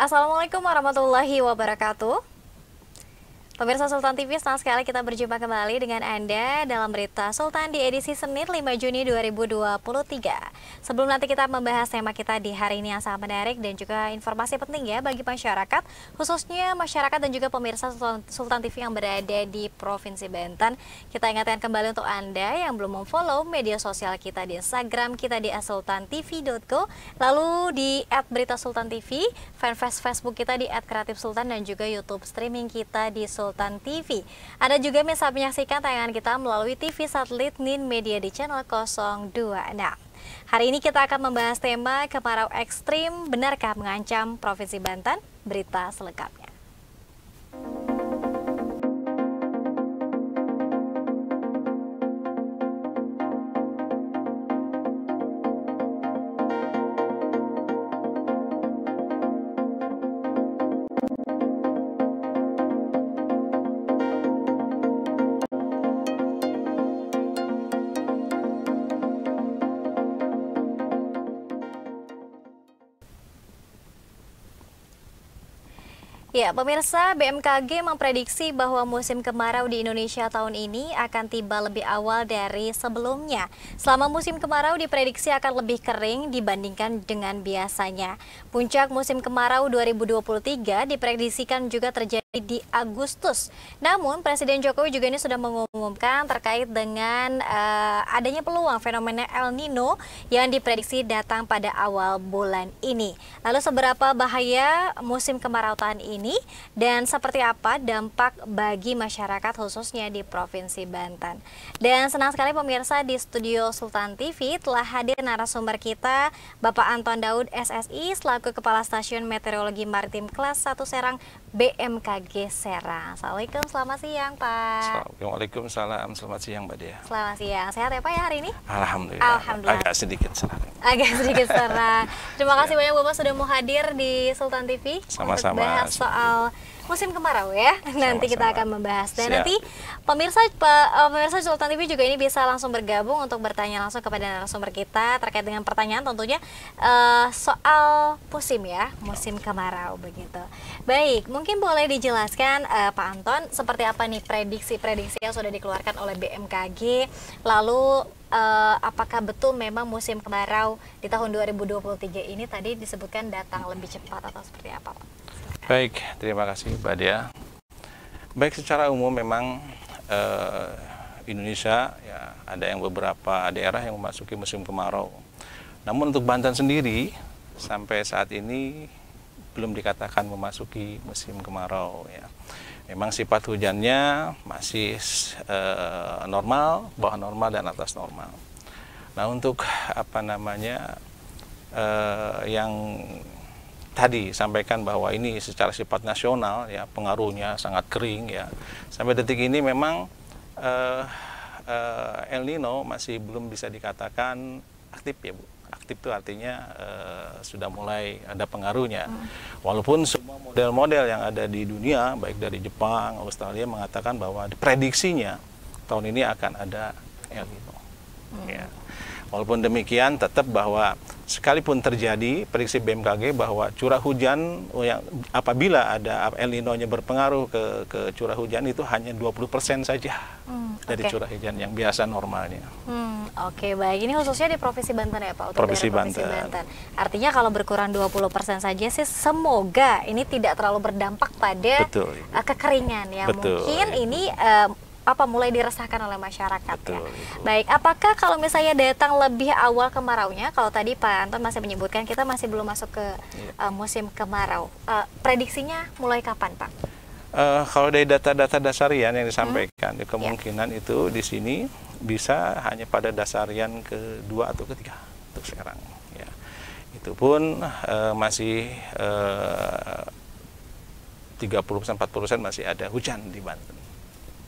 Assalamualaikum warahmatullahi wabarakatuh. Pemirsa Sultan TV, senang sekali kita berjumpa kembali dengan Anda dalam Berita Sultan di edisi Senin 5 Juni 2023. Sebelum nanti kita membahas tema kita di hari ini yang sangat menarik dan juga informasi penting ya bagi masyarakat, khususnya masyarakat dan juga pemirsa Sultan TV yang berada di Provinsi Banten. Kita ingatkan kembali untuk Anda yang belum memfollow media sosial kita di Instagram kita di @sultantv.co, lalu di @beritasultantv, fanpage Facebook kita di @kreatifsultan dan juga YouTube streaming kita di Sultan TV. Anda juga bisa menyaksikan tayangan kita melalui TV satelit Nin Media di channel 026. Hari ini kita akan membahas tema kemarau ekstrim, benarkah mengancam Provinsi Banten? Berita selengkapnya. Ya, pemirsa, BMKG memprediksi bahwa musim kemarau di Indonesia tahun ini akan tiba lebih awal dari sebelumnya. Selama musim kemarau diprediksi akan lebih kering dibandingkan dengan biasanya. Puncak musim kemarau 2023 diprediksikan juga terjadi di Agustus. Namun, Presiden Jokowi juga ini sudah mengumumkan terkait dengan adanya peluang fenomena El Nino yang diprediksi datang pada awal bulan ini. Lalu, seberapa bahaya musim kemarau tahun ini? Dan seperti apa dampak bagi masyarakat khususnya di Provinsi Banten. Dan senang sekali pemirsa di studio Sultan TV telah hadir narasumber kita Bapak Anton Daud SSI selaku Kepala Stasiun Meteorologi Maritim Kelas 1 Serang BMKG Serang. Assalamualaikum, selamat siang Pak. Waalaikumsalam, selamat siang Mbak Dea. Selamat siang, sehat ya Pak ya hari ini? Alhamdulillah. Agak sedikit serang. Terima kasih banyak Bapak sudah mau hadir di Sultan TV. Sama-sama. Untuk bahas soal musim kemarau ya. Nanti kita akan membahas. Dan nanti pemirsa Sultan TV juga ini bisa langsung bergabung untuk bertanya langsung kepada narasumber kita terkait dengan pertanyaan tentunya soal musim kemarau begitu. Baik, mungkin boleh dijelaskan Pak Anton seperti apa nih prediksi-prediksi yang sudah dikeluarkan oleh BMKG, lalu apakah betul memang musim kemarau di tahun 2023 ini tadi disebutkan datang lebih cepat atau seperti apa Pak? Baik, terima kasih Mbak Dea. Baik, secara umum memang Indonesia ya ada yang beberapa daerah yang memasuki musim kemarau. Namun untuk Banten sendiri sampai saat ini belum dikatakan memasuki musim kemarau ya. Memang sifat hujannya masih normal, bawah normal dan atas normal. Nah, untuk yang tadi sampaikan bahwa ini secara sifat nasional ya pengaruhnya sangat kering ya. Sampai detik ini memang El Nino masih belum bisa dikatakan aktif ya Bu. Aktif itu artinya sudah mulai ada pengaruhnya. Walaupun semua model-model yang ada di dunia baik dari Jepang, Australia mengatakan bahwa prediksinya tahun ini akan ada El Nino. Ya. Walaupun demikian tetap bahwa sekalipun terjadi prediksi BMKG bahwa curah hujan yang apabila ada El Nino-nya berpengaruh ke curah hujan itu hanya 20% saja dari curah hujan yang biasa normalnya. Oke, baik. Ini khususnya di Provinsi Banten ya Pak? Provinsi Banten. Artinya kalau berkurang 20% saja sih semoga ini tidak terlalu berdampak pada kekeringan ya. Mungkin ini mulai dirasakan oleh masyarakat. Betul, ya. Baik, apakah kalau misalnya datang lebih awal kemaraunya, kalau tadi Pak Anton masih menyebutkan kita masih belum masuk ke musim kemarau, prediksinya mulai kapan Pak? Kalau dari data-data dasarian yang disampaikan, kemungkinan itu di sini bisa hanya pada dasarian kedua atau ketiga untuk sekarang. Ya. Itu pun masih 30%-40% masih ada hujan di Banten.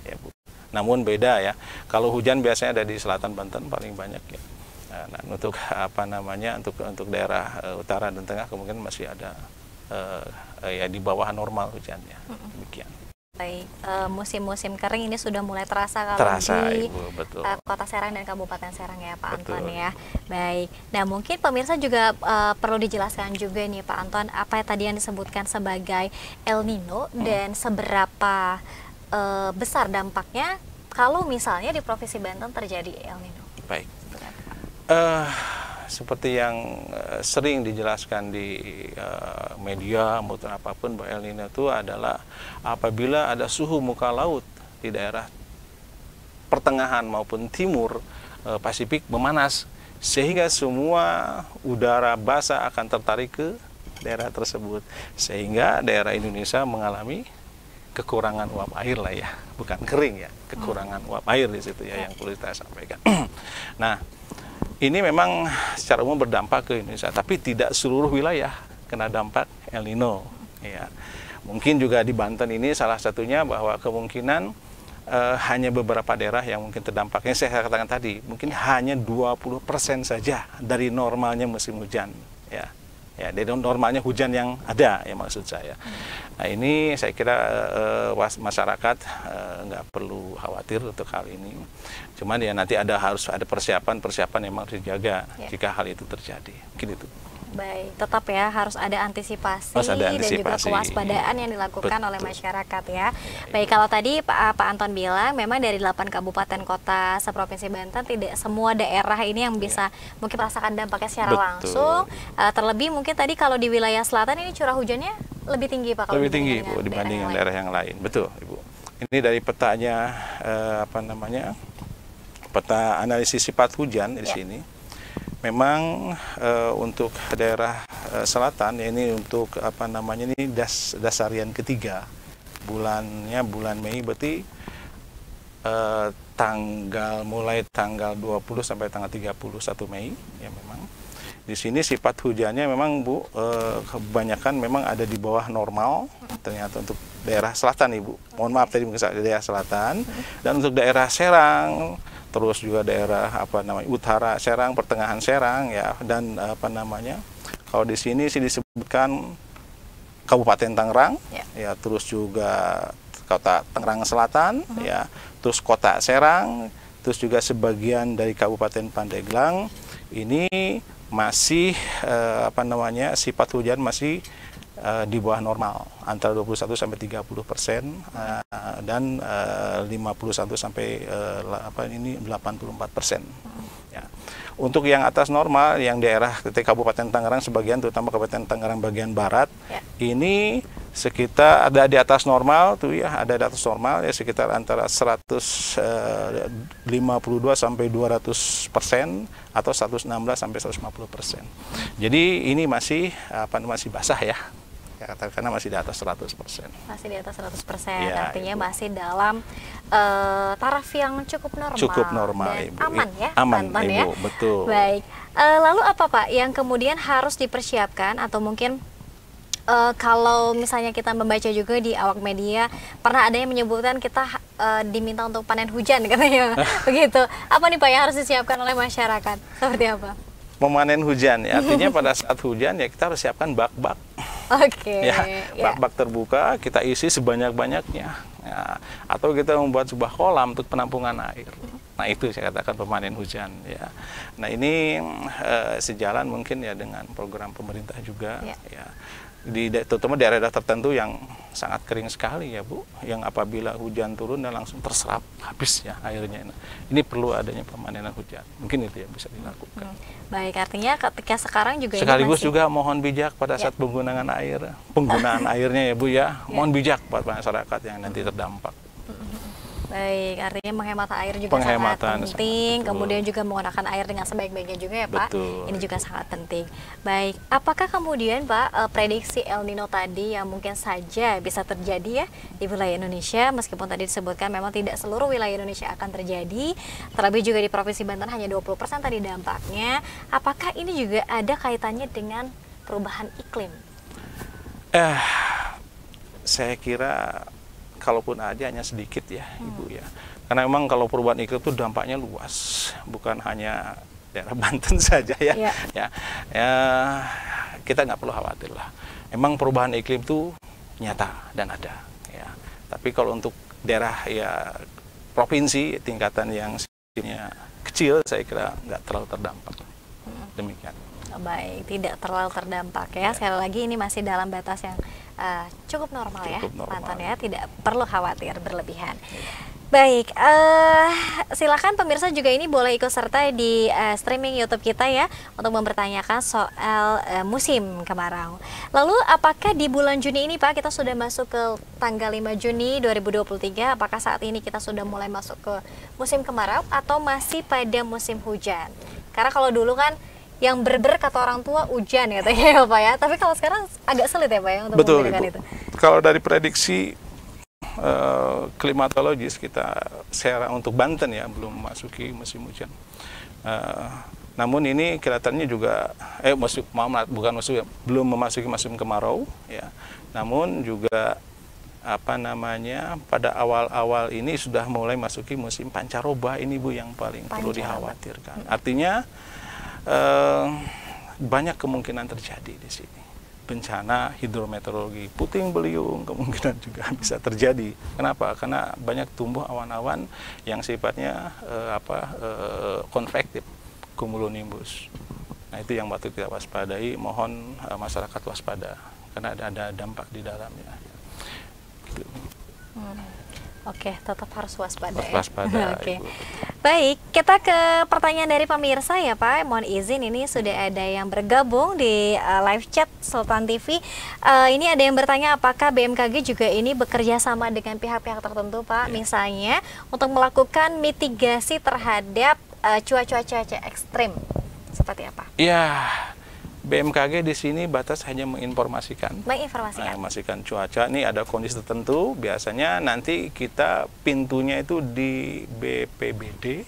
Ya, Bu. Namun beda ya, kalau hujan biasanya ada di selatan Banten paling banyak ya. Nah, untuk untuk daerah utara dan tengah kemungkinan masih ada ya di bawah normal hujannya. Demikian. Baik, musim-musim kering ini sudah mulai terasa kalau Terasa, di Ibu, betul. Kota Serang dan Kabupaten Serang ya Pak Betul. Anton ya. Baik, nah mungkin pemirsa juga perlu dijelaskan juga nih Pak Anton, apa yang tadi yang disebutkan sebagai El Nino dan seberapa besar dampaknya kalau misalnya di Provinsi Banten terjadi El Nino. Baik. Seperti yang sering dijelaskan di media maupun apapun, bahwa El Nino itu adalah apabila ada suhu muka laut di daerah pertengahan maupun timur Pasifik memanas, sehingga semua udara basah akan tertarik ke daerah tersebut, sehingga daerah Indonesia mengalami kekurangan uap air lah ya, bukan kering ya, kekurangan uap air di situ ya yang perlu kita sampaikan. Nah, ini memang secara umum berdampak ke Indonesia, tapi tidak seluruh wilayah kena dampak El Nino. Ya, mungkin juga di Banten ini salah satunya bahwa kemungkinan hanya beberapa daerah yang mungkin terdampaknya saya katakan tadi, mungkin hanya 20% saja dari normalnya musim hujan. Ya, dari normalnya hujan yang ada ya maksud saya. Nah ini saya kira masyarakat nggak perlu khawatir untuk hal ini. Cuman ya nanti harus ada persiapan yang harus dijaga jika hal itu terjadi. Mungkin itu. Baik, tetap ya harus ada antisipasi, dan juga kewaspadaan yang dilakukan oleh masyarakat ya. Baik, kalau tadi Pak Anton bilang memang dari 8 kabupaten kota seprovinsi Banten tidak semua daerah ini yang bisa mungkin merasakan dampaknya secara langsung. Terlebih mungkin tadi kalau di wilayah selatan ini curah hujannya lebih tinggi Pak. Lebih tinggi Bu dibandingkan daerah yang lain. Betul Ibu. Ini dari petanya peta analisis sifat hujan di sini. Memang untuk daerah selatan ya ini untuk ini dasarian ketiga bulannya bulan Mei, berarti mulai tanggal 20 sampai tanggal 31 Mei ya. Memang di sini sifat hujannya memang Bu kebanyakan memang ada di bawah normal ternyata untuk daerah selatan Ibu. Mohon maaf tadi mungkin daerah selatan, dan untuk daerah Serang, terus juga daerah utara Serang, pertengahan Serang ya, dan kalau di sini sih disebutkan Kabupaten Tangerang ya, terus juga Kota Tangerang Selatan ya, terus Kota Serang, terus juga sebagian dari Kabupaten Pandeglang. Ini masih sifat hujan masih di bawah normal antara 21 sampai 30% dan 51 sampai 84%. Ya. Untuk yang atas normal, yang daerah Kabupaten Tangerang sebagian, terutama Kabupaten Tangerang bagian barat, ini sekitar ada di atas normal tuh ya, ada di atas normal ya sekitar antara 152 sampai 200% atau 116 sampai 150%. Jadi ini masih masih basah ya. Karena masih di atas 100%. Masih di atas 100%, ya, artinya Ibu. Masih dalam taraf yang cukup normal. Cukup normal, dan Ibu. Aman ya, aman Banten, Ibu, ya. Betul. Baik, lalu apa Pak yang kemudian harus dipersiapkan, atau mungkin kalau misalnya kita membaca juga di awak media, pernah ada yang menyebutkan kita diminta untuk panen hujan katanya, begitu. Apa nih Pak yang harus disiapkan oleh masyarakat? Seperti apa? Memanen hujan ya, artinya pada saat hujan ya kita harus siapkan bak-bak. Oke. Ya, bak-bak terbuka kita isi sebanyak-banyaknya. Ya, atau kita membuat sebuah kolam untuk penampungan air. Nah itu saya katakan pemanen hujan ya. Nah ini sejalan mungkin ya dengan program pemerintah juga ya. Terutama di daerah tertentu yang sangat kering sekali ya Bu, yang apabila hujan turun dan langsung terserap habis ya airnya. Nah, ini perlu adanya pemanenan hujan, mungkin itu yang bisa dilakukan. Baik, artinya ketika sekarang juga sekaligus juga mohon bijak pada saat penggunaan airnya ya Bu ya, mohon bijak buat masyarakat yang nanti terdampak. Baik, artinya menghemat air juga sangat penting, kemudian juga menggunakan air dengan sebaik-baiknya juga ya Pak. Betul. Ini juga sangat penting. Baik, apakah kemudian Pak prediksi El Nino tadi yang mungkin saja bisa terjadi ya di wilayah Indonesia, meskipun tadi disebutkan memang tidak seluruh wilayah Indonesia akan terjadi, terlebih juga di Provinsi Banten hanya 20% tadi dampaknya, apakah ini juga ada kaitannya dengan perubahan iklim? Saya kira kalaupun ada hanya sedikit ya Ibu ya, karena memang kalau perubahan iklim itu dampaknya luas, bukan hanya daerah Banten saja ya. Ya, kita nggak perlu khawatir lah. Emang perubahan iklim itu nyata dan ada ya, tapi Tapi kalau untuk daerah ya provinsi tingkatan yang sifatnya kecil, saya kira nggak terlalu terdampak. Demikian. Baik, tidak terlalu terdampak ya. Sekali lagi ini masih dalam batas yang cukup normal ya, Pak ya, tidak perlu khawatir berlebihan. Baik, silakan pemirsa juga ini boleh ikut serta di streaming YouTube kita ya untuk mempertanyakan soal musim kemarau. Lalu apakah di bulan Juni ini Pak, kita sudah masuk ke tanggal 5 Juni 2023, apakah saat ini kita sudah mulai masuk ke musim kemarau atau masih pada musim hujan? Karena kalau dulu kan yang berber kata orang tua hujan ya Pak ya, tapi kalau sekarang agak sulit ya Pak ya untuk membedakan itu. Kalau dari prediksi klimatologis kita untuk Banten ya belum memasuki musim hujan. Namun ini kelihatannya juga belum memasuki musim kemarau ya. Namun juga pada awal-awal ini sudah mulai masuki musim pancaroba ini Bu yang paling perlu dikhawatirkan. Artinya banyak kemungkinan terjadi di sini. Bencana hidrometeorologi, puting beliung kemungkinan juga bisa terjadi. Kenapa? Karena banyak tumbuh awan-awan yang sifatnya konvektif, cumulonimbus. Nah itu yang patut kita waspadai. Mohon masyarakat waspada karena ada dampak di dalamnya. Gitu. Oke, tetap harus waspada ya. Waspada. Oke. Baik, kita ke pertanyaan dari pemirsa ya Pak. Mohon izin ini sudah ada yang bergabung di live chat Sultan TV. Ini ada yang bertanya apakah BMKG juga ini bekerja sama dengan pihak-pihak tertentu Pak, misalnya untuk melakukan mitigasi terhadap cuaca ekstrim. Seperti apa? Ya. BMKG di sini batas hanya menginformasikan cuaca. Ini ada kondisi tertentu. Biasanya nanti kita pintunya itu di BPBD,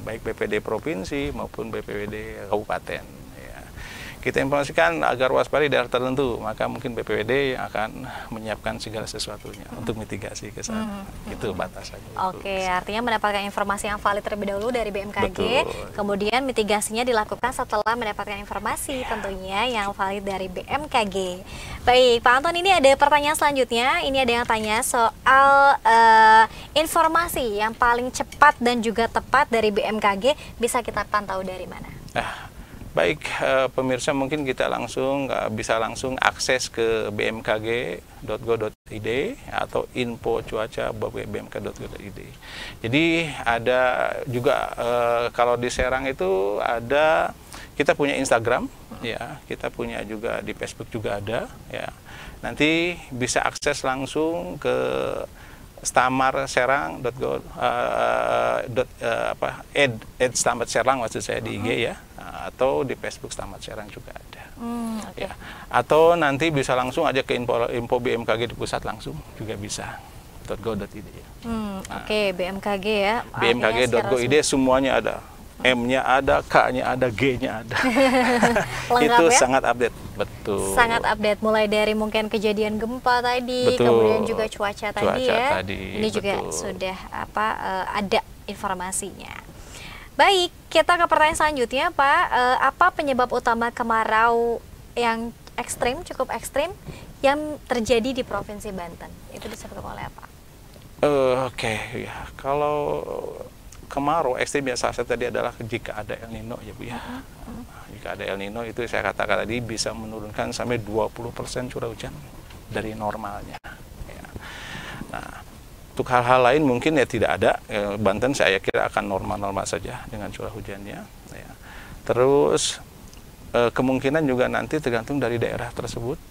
baik BPD provinsi maupun BPBD kabupaten. Ya. Kita informasikan agar waspada daerah tertentu, maka mungkin BPBD yang akan menyiapkan segala sesuatunya untuk mitigasi ke sana. Itu batasannya. Oke, artinya mendapatkan informasi yang valid terlebih dahulu dari BMKG. Betul. Kemudian mitigasinya dilakukan setelah mendapatkan informasi tentunya yang valid dari BMKG. Baik, Pak Anton, ini ada pertanyaan selanjutnya. Ini ada yang tanya soal informasi yang paling cepat dan juga tepat dari BMKG bisa kita pantau dari mana? Baik, pemirsa mungkin kita bisa langsung akses ke bmkg.go.id atau info cuaca bmkg.go.id. Jadi ada juga kalau di Serang itu kita punya Instagram ya, kita punya juga di Facebook juga ada ya. Nanti bisa akses langsung ke stamarserang.go Stamart Serang maksud saya di IG ya, atau di Facebook Stamart Serang juga ada. Ya. Atau nanti bisa langsung aja ke info BMKG di pusat langsung juga bisa .go.id ya. Oke, BMKG ya. bmkg.go.id semuanya ada. M-nya ada, K-nya ada, G-nya ada. Itu ya? sangat update, betul. Sangat update, mulai dari mungkin kejadian gempa tadi, kemudian juga cuaca tadi ya. Ini juga sudah ada informasinya. Baik, kita ke pertanyaan selanjutnya Pak. Apa penyebab utama kemarau yang cukup ekstrim yang terjadi di Provinsi Banten? Itu disebabkan oleh apa? Oke, ya. Kalau kemarau ekstrim yang salah satu tadi adalah jika ada El Nino ya Bu ya. Jika ada El Nino itu saya katakan tadi bisa menurunkan sampai 20% curah hujan dari normalnya. Ya. Nah, untuk hal-hal lain mungkin ya tidak ada. Banten saya kira akan normal-normal saja dengan curah hujannya. Ya. Terus kemungkinan juga nanti tergantung dari daerah tersebut.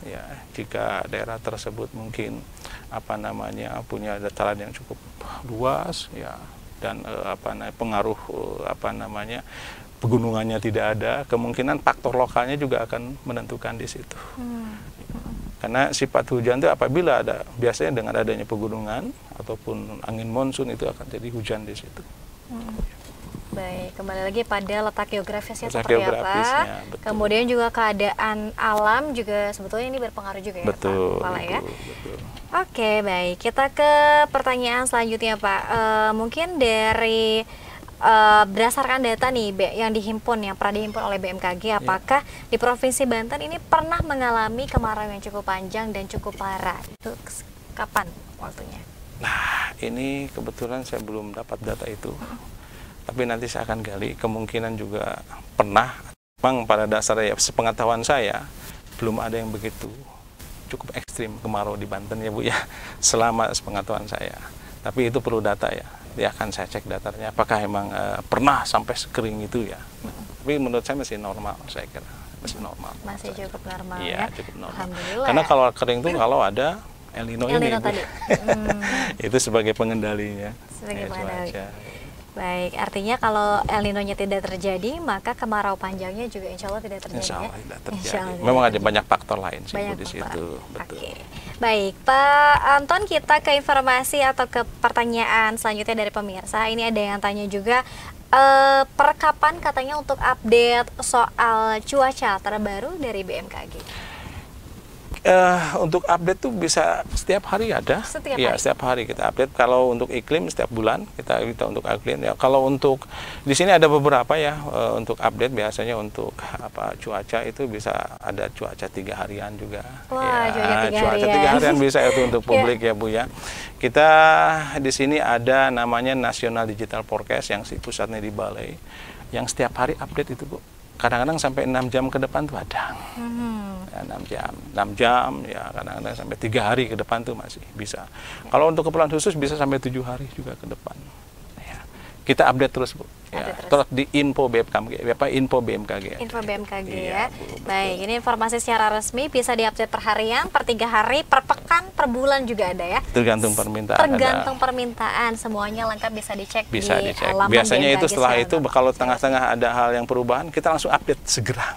Ya, jika daerah tersebut mungkin punya dataran yang cukup luas ya, dan pengaruh pegunungannya tidak ada, kemungkinan faktor lokalnya juga akan menentukan di situ. Karena sifat hujan itu apabila biasanya dengan adanya pegunungan ataupun angin monsun itu akan jadi hujan di situ. Baik, kembali lagi pada letak geografisnya seperti apa. Kemudian juga keadaan alam juga sebetulnya ini berpengaruh juga ya betul, Pak ya. Betul. Oke, baik. Kita ke pertanyaan selanjutnya Pak. Mungkin dari berdasarkan data nih yang pernah dihimpun oleh BMKG, apakah di Provinsi Banten ini pernah mengalami kemarau yang cukup panjang dan cukup parah? Itu kapan waktunya? Nah, ini kebetulan saya belum dapat data itu. Tapi nanti saya akan gali, kemungkinan juga pernah. Memang pada dasarnya sepengetahuan saya belum ada yang begitu cukup ekstrim kemarau di Banten ya Bu ya, selama sepengetahuan saya. Tapi itu perlu data ya. Dia akan saya cek datanya apakah emang pernah sampai sekering itu ya. Tapi menurut saya masih normal, saya kira masih normal. Masih cukup normal ya. Ya. Cukup normal. Alhamdulillah. Karena kalau kering itu kalau ada El Nino ini tadi. itu sebagai pengendalinya. Sebagai pengendali. Cuaca. Baik, artinya kalau El Nino-nya tidak terjadi, maka kemarau panjangnya juga insya Allah tidak terjadi. Insya Allah ya? tidak terjadi. Insya Allah Memang tidak ada banyak faktor lain sih banyak Bu, di faktor. situ. Betul. Oke. Baik, Pak Anton, kita ke informasi atau ke pertanyaan selanjutnya dari pemirsa. Ini ada yang tanya juga, perkapan katanya untuk update soal cuaca terbaru dari BMKG? Untuk update tuh bisa setiap hari ada. Setiap Ya, hari? setiap hari kita update. Kalau untuk iklim setiap bulan kita untuk iklim ya. Kalau untuk di sini ada beberapa ya untuk update, biasanya untuk cuaca itu bisa ada cuaca 3 harian juga. Wah, ya, cuaca 3 3 harian. harian bisa itu untuk publik ya Bu ya. Kita di sini ada namanya National Digital Forecast yang pusatnya di Balai, yang setiap hari update itu Bu. Kadang-kadang sampai 6 jam ke depan tuh ada. Ya, 6 jam ya, kadang-kadang sampai 3 hari ke depan tuh masih bisa. Kalau untuk keperluan khusus bisa sampai 7 hari juga ke depan. Ya. Kita update terus Bu. Ya. Terus di info BMKG, info BMKG. Info BMKG Iya, ya. Bu, betul. Baik, ini informasi secara resmi bisa diupdate per harian, per 3 hari, per pekan, per bulan juga ada ya. Tergantung permintaan. Tergantung permintaan, semuanya lengkap bisa dicek Bisa di dicek. halaman Biasanya itu BMKG setelah itu sekarang. kalau tengah-tengah ada hal yang perubahan, kita langsung update segera.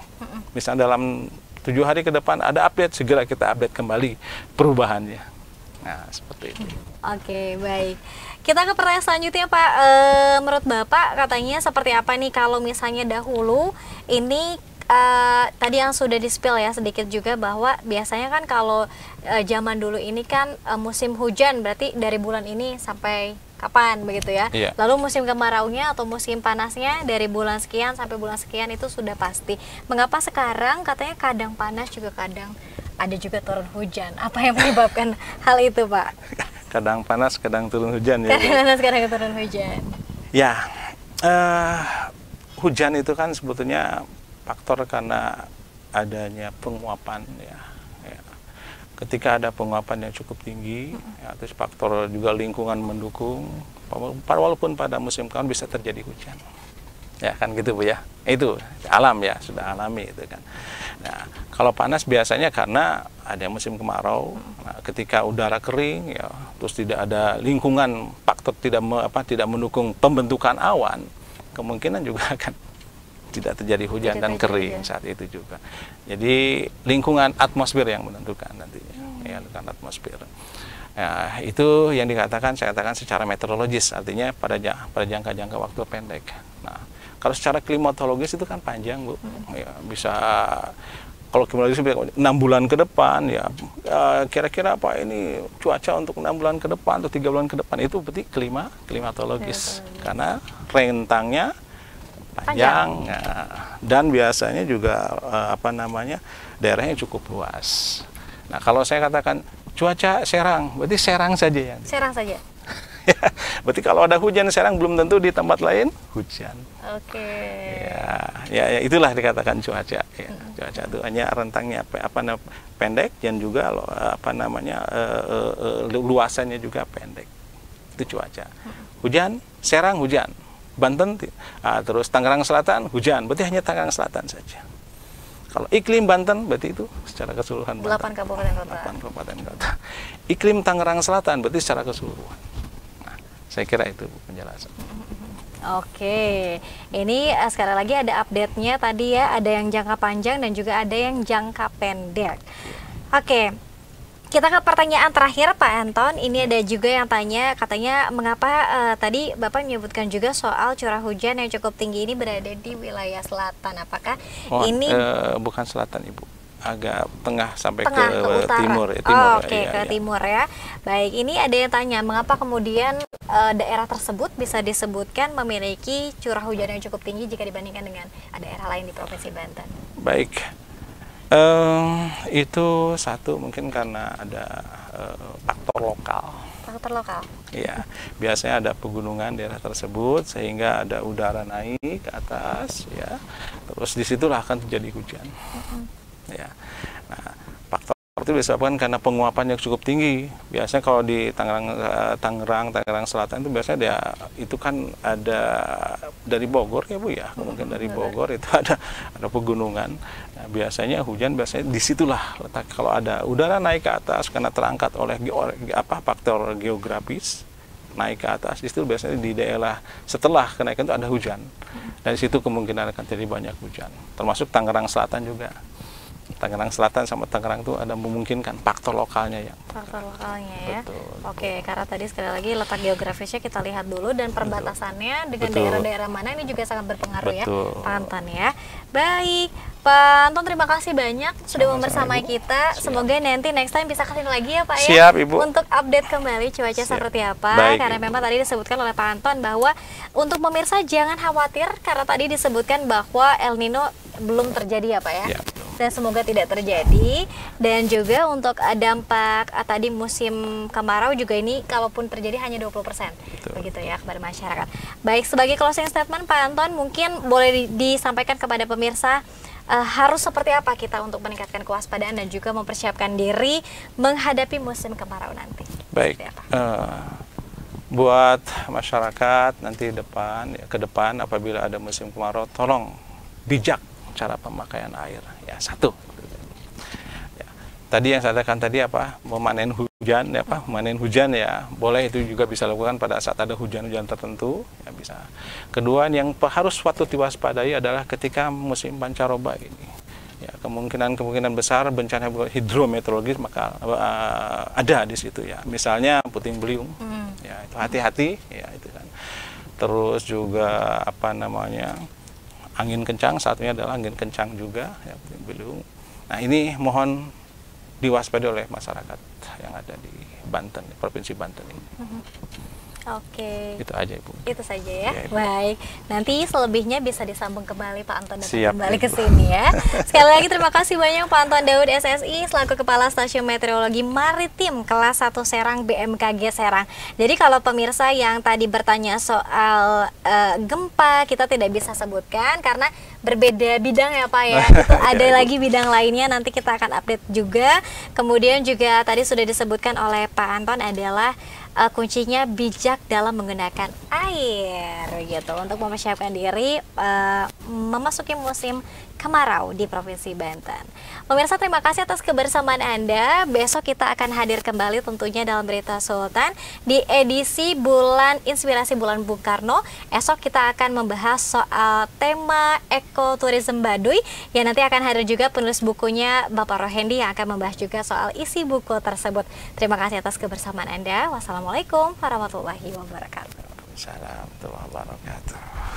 Misalnya dalam 7 hari ke depan ada update, segera kita update kembali perubahannya. Nah, seperti itu. Oke, baik. Kita ke pertanyaan selanjutnya Pak. Menurut Bapak katanya seperti apa nih kalau misalnya dahulu ini tadi yang sudah di-spill ya sedikit juga bahwa biasanya kan kalau zaman dulu ini kan musim hujan berarti dari bulan ini sampai kapan begitu ya. Iya. Lalu musim kemaraunya atau musim panasnya dari bulan sekian sampai bulan sekian itu sudah pasti. Mengapa sekarang katanya kadang panas juga kadang ada juga turun hujan? Apa yang menyebabkan hal itu Pak? Kadang panas, kadang turun hujan ya. Kadang panas kadang turun hujan. Ya, hujan itu kan sebetulnya faktor karena adanya penguapan ya. Ketika ada penguapan yang cukup tinggi, ya, terus faktor juga lingkungan mendukung, walaupun pada musim kemarau bisa terjadi hujan. Ya kan gitu Bu ya. Itu alam ya, sudah alami itu kan. Nah, kalau panas biasanya karena ada musim kemarau, nah, ketika udara kering ya, terus tidak ada lingkungan, faktor tidak mendukung pembentukan awan, kemungkinan juga akan tidak terjadi hujan dan kering saat itu juga. Jadi lingkungan atmosfer yang menentukan nantinya, ya, lingkungan atmosfer. Ya, itu yang saya katakan secara meteorologis, artinya pada jangka-jangka waktu pendek. Nah, kalau secara klimatologis itu kan panjang Bu, ya, bisa kalau klimatologis 6 bulan ke depan ya, kira-kira apa ini cuaca untuk 6 bulan ke depan atau 3 bulan ke depan, itu berarti klimatologis karena rentangnya panjang. Dan biasanya juga daerahnya cukup luas. Nah, kalau saya katakan cuaca Serang, berarti Serang saja yang Serang saja. berarti kalau ada hujan Serang belum tentu di tempat lain hujan. Oke. Ya, itulah dikatakan cuaca. Ya. Cuaca itu hanya rentangnya pendek dan juga luasannya juga pendek. Itu cuaca. Hujan, Serang hujan. Banten, terus Tangerang Selatan hujan, berarti hanya Tangerang Selatan saja. Kalau iklim Banten berarti itu secara keseluruhan 8 kabupaten kota. 8 kabupaten kota. Iklim Tangerang Selatan berarti secara keseluruhan. Nah, saya kira itu penjelasan. Oke, ini sekali lagi ada update-nya tadi ya, ada yang jangka panjang dan juga ada yang jangka pendek. Oke. Kita ke pertanyaan terakhir Pak Anton. Ini ada juga yang tanya, katanya mengapa tadi Bapak menyebutkan juga soal curah hujan yang cukup tinggi ini berada di wilayah selatan. Apakah ini bukan selatan Ibu, agak tengah sampai tengah, ke utara. timur ya. Ke timur ya. Baik, ini ada yang tanya mengapa kemudian daerah tersebut bisa disebutkan memiliki curah hujan yang cukup tinggi jika dibandingkan dengan daerah lain di Provinsi Banten. Baik. Itu satu mungkin karena ada faktor lokal. Faktor lokal. Ya, biasanya ada pegunungan daerah tersebut sehingga ada udara naik ke atas, ya. Terus disitulah akan terjadi hujan. Ya, nah, faktor itu disebabkan karena penguapan yang cukup tinggi. Biasanya kalau di Tangerang Selatan itu biasanya dia itu kan ada dari Bogor ya Bu ya, mungkin dari Bogor itu ada pegunungan. Nah, biasanya hujan disitulah letak kalau ada udara naik ke atas karena terangkat oleh faktor geografis naik ke atas, itu biasanya di daerah setelah kenaikan itu ada hujan. Dari situ kemungkinan akan terjadi banyak hujan, termasuk Tangerang Selatan juga. Tangerang Selatan sama Tangerang itu ada memungkinkan faktor lokalnya ya. Faktor lokalnya ya. Betul. Oke, karena tadi sekali lagi letak geografisnya kita lihat dulu dan perbatasannya dengan Betul. daerah-daerah mana ini juga sangat berpengaruh. Betul. Ya, Pak Anton ya. Baik, Pak Anton terima kasih banyak sudah membersamai kita. Siap. Semoga nanti next time bisa kesini lagi ya Pak ya. Siap, Ibu. Untuk update kembali cuaca Siap. seperti apa. Baik, karena Ibu. memang tadi disebutkan oleh Pak Anton bahwa untuk pemirsa jangan khawatir karena tadi disebutkan bahwa El Nino belum terjadi ya Pak ya. Ya. Dan semoga tidak terjadi. Dan juga untuk dampak tadi musim kemarau juga ini kalaupun terjadi hanya 20%. Begitu ya kepada masyarakat. Baik, sebagai closing statement Pak Anton mungkin boleh disampaikan kepada pemirsa harus seperti apa kita untuk meningkatkan kewaspadaan dan juga mempersiapkan diri menghadapi musim kemarau nanti. Baik. Buat masyarakat nanti ke depan apabila ada musim kemarau, tolong bijak cara pemakaian air. Ya, satu. Ya. Tadi yang saya katakan tadi memanen hujan, memanen hujan ya, boleh itu juga bisa dilakukan pada saat ada hujan-hujan tertentu, ya bisa. Kedua yang harus patut diwaspadai adalah ketika musim pancaroba ini. Ya, kemungkinan besar bencana hidrometeorologis maka ada di situ ya. Misalnya puting beliung. Ya, itu hati-hati ya itu kan. Terus juga angin kencang, satunya adalah angin kencang juga ya, puting beliung. Nah, ini mohon diwaspadai oleh masyarakat yang ada di Banten, Provinsi Banten ini. Oke. Itu aja Ibu. Itu saja ya. Ya, Ibu. Baik. Nanti selebihnya bisa disambung kembali Pak Anton datang Siap, kembali Ibu. ke sini ya. Sekali lagi terima kasih banyak Pak Anton Daud SSI selaku Kepala Stasiun Meteorologi Maritim kelas 1 Serang BMKG Serang. Jadi kalau pemirsa yang tadi bertanya soal gempa kita tidak bisa sebutkan karena berbeda bidang ya Pak ya. Itu ada lagi bidang lainnya nanti kita akan update juga. Kemudian juga tadi sudah disebutkan oleh Pak Anton adalah kuncinya bijak dalam menggunakan air gitu untuk mempersiapkan diri memasuki musim kemarau di Provinsi Banten. Pemirsa terima kasih atas kebersamaan Anda. Besok kita akan hadir kembali tentunya dalam Berita Sultan di edisi bulan Inspirasi Bulan Bung Karno. Esok kita akan membahas soal tema ekoturisme Baduy yang nanti akan hadir juga penulis bukunya Bapak Rohendi yang akan membahas juga soal isi buku tersebut. Terima kasih atas kebersamaan Anda. Wassalamualaikum warahmatullahi wabarakatuh. Waalaikumsalam warahmatullahi wabarakatuh.